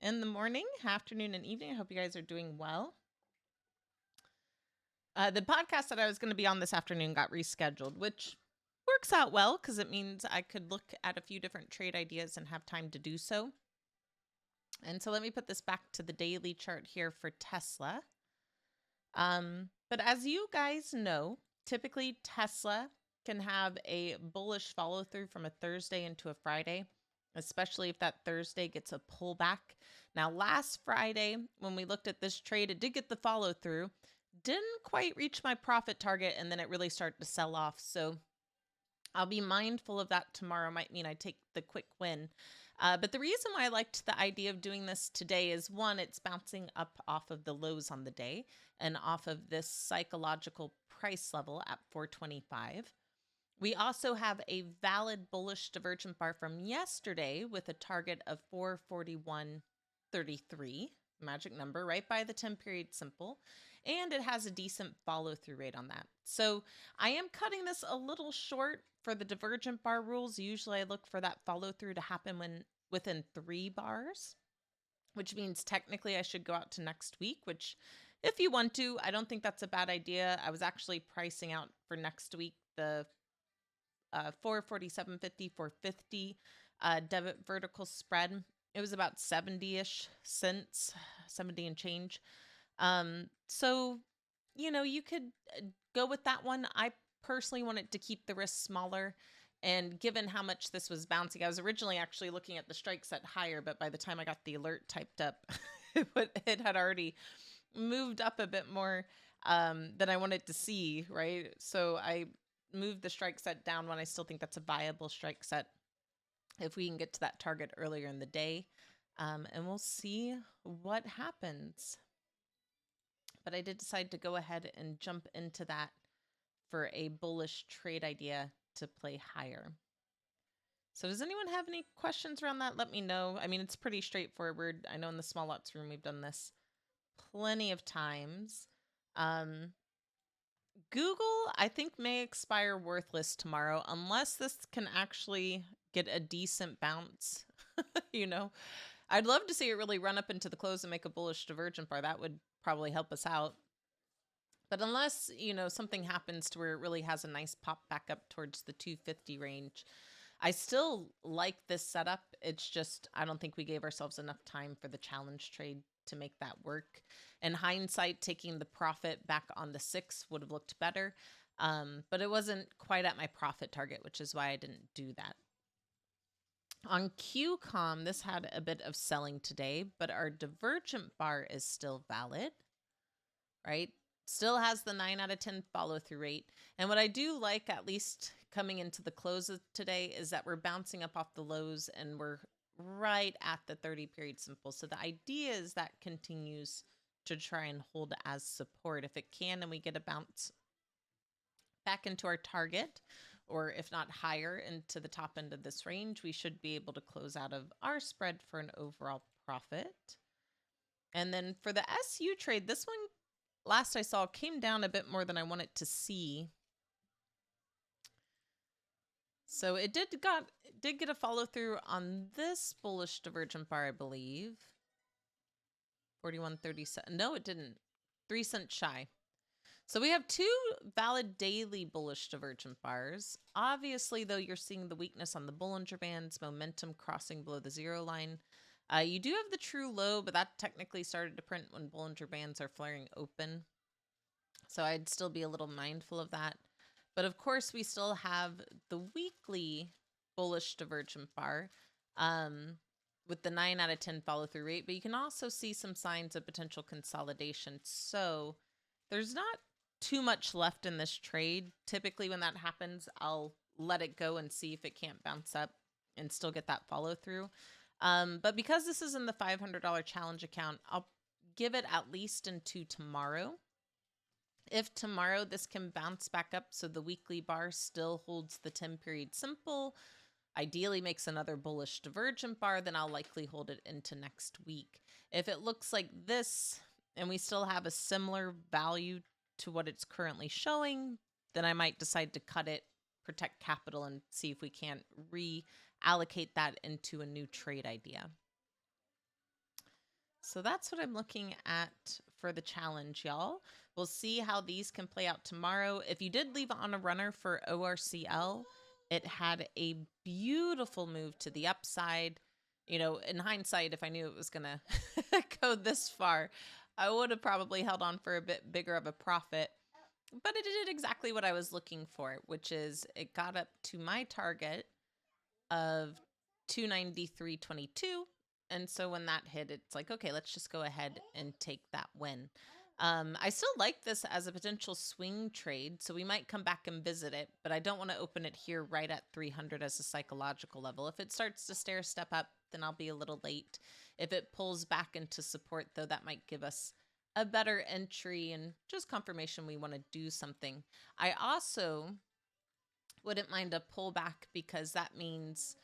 in the morning, afternoon, and evening. I hope you guys are doing well. The podcast that I was going to be on this afternoon got rescheduled, which works out well because it means I could look at a few different trade ideas and have time to do so. And so let me put this back to the daily chart here for Tesla. But as you guys know, typically Tesla can have a bullish follow through from a Thursday into a Friday, especially if that Thursday gets a pullback. Now, last Friday, when we looked at this trade, it did get the follow through, didn't quite reach my profit target, and then it really started to sell off. So I'll be mindful of that tomorrow. Might mean I take the quick win. But the reason why I liked the idea of doing this today is one, it's bouncing up off of the lows on the day and off of this psychological price level at 425. We also have a valid bullish divergent bar from yesterday with a target of 441.33, magic number, right by the 10 period simple. And it has a decent follow through rate on that. So I am cutting this a little short for the divergent bar rules. Usually I look for that follow through to happen within 3 bars, which means technically I should go out to next week, which if you want to, I don't think that's a bad idea. I was actually pricing out for next week the 447.50, 450 debit vertical spread. It was about 70-ish cents, 70 and change. So, you could go with that one. I personally wanted to keep the risk smaller. And given how much this was bouncing, I was originally actually looking at the strike set higher, but by the time I got the alert typed up, it had already moved up a bit more than I wanted to see, right? So I moved the strike set down when I still think that's a viable strike set if we can get to that target earlier in the day. And we'll see what happens. But I did decide to go ahead and jump into that for a bullish trade idea to play higher. So does anyone have any questions around that? Let me know. I mean, it's pretty straightforward. I know in the small lots room, we've done this plenty of times. Google, I think, may expire worthless tomorrow unless this can actually get a decent bounce. I'd love to see it really run up into the close and make a bullish divergent bar. That would probably help us out. But unless, something happens to where it really has a nice pop back up towards the 250 range, I still like this setup. It's just, I don't think we gave ourselves enough time for the challenge trade to make that work. In hindsight, taking the profit back on the 6 would have looked better. But it wasn't quite at my profit target, which is why I didn't do that. On QCOM, this had a bit of selling today, but our divergent bar is still valid, right? Still has the 9 out of 10 follow through rate. And what I do like, at least coming into the close of today, is that we're bouncing up off the lows and we're right at the 30 period simple. So the idea is that continues to try and hold as support. If it can, and we get a bounce back into our target, or if not higher into the top end of this range, we should be able to close out of our spread for an overall profit. And then for the SU trade, this one, last I saw, came down a bit more than I wanted to see. So it did get a follow through on this bullish divergent bar, I believe. 41.37. No, it didn't. 3 cents shy. So we have 2 valid daily bullish divergent bars. Obviously, though, you're seeing the weakness on the Bollinger Bands, momentum crossing below the 0 line. You do have the true low, but that technically started to print when Bollinger Bands are flaring open. So I'd still be a little mindful of that. But of course, we still have the weekly bullish divergent bar with the 9 out of 10 follow through rate. But you can also see some signs of potential consolidation. So there's not too much left in this trade. Typically, when that happens, I'll let it go and see if it can't bounce up and still get that follow through. But because this is in the $500 challenge account, I'll give it at least into tomorrow. If tomorrow this can bounce back up so the weekly bar still holds the 10 period simple, ideally makes another bullish divergent bar, then I'll likely hold it into next week. If it looks like this and we still have a similar value to what it's currently showing, then I might decide to cut it, protect capital, and see if we can't reallocate that into a new trade idea. So that's what I'm looking at for the challenge, y'all. We'll see how these can play out tomorrow. If you did leave on a runner for ORCL, it had a beautiful move to the upside. You know, in hindsight, if I knew it was going to go this far, I would have probably held on for a bit bigger of a profit. But it did exactly what I was looking for, which is it got up to my target of 293.22. And so when that hit, it's like, okay, let's just go ahead and take that win. I still like this as a potential swing trade, so we might come back and visit it, but I don't want to open it here right at 300 as a psychological level. If it starts to stair step up, then I'll be a little late. If it pulls back into support, though, that might give us a better entry and just confirmation we want to do something. I also wouldn't mind a pullback because that means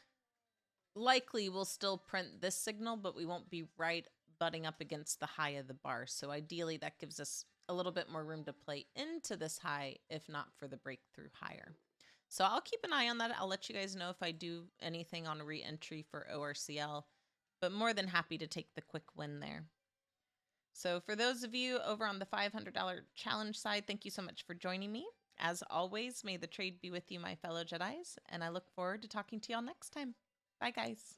likely we'll still print this signal, but we won't be right butting up against the high of the bar. So ideally that gives us a little bit more room to play into this high, if not for the breakthrough higher. So I'll keep an eye on that. I'll let you guys know if I do anything on a re-entry for ORCL, but more than happy to take the quick win there. So for those of you over on the $500 challenge side, thank you so much for joining me. As always, may the trade be with you, my fellow Jedis, and I look forward to talking to y'all next time. Bye, guys.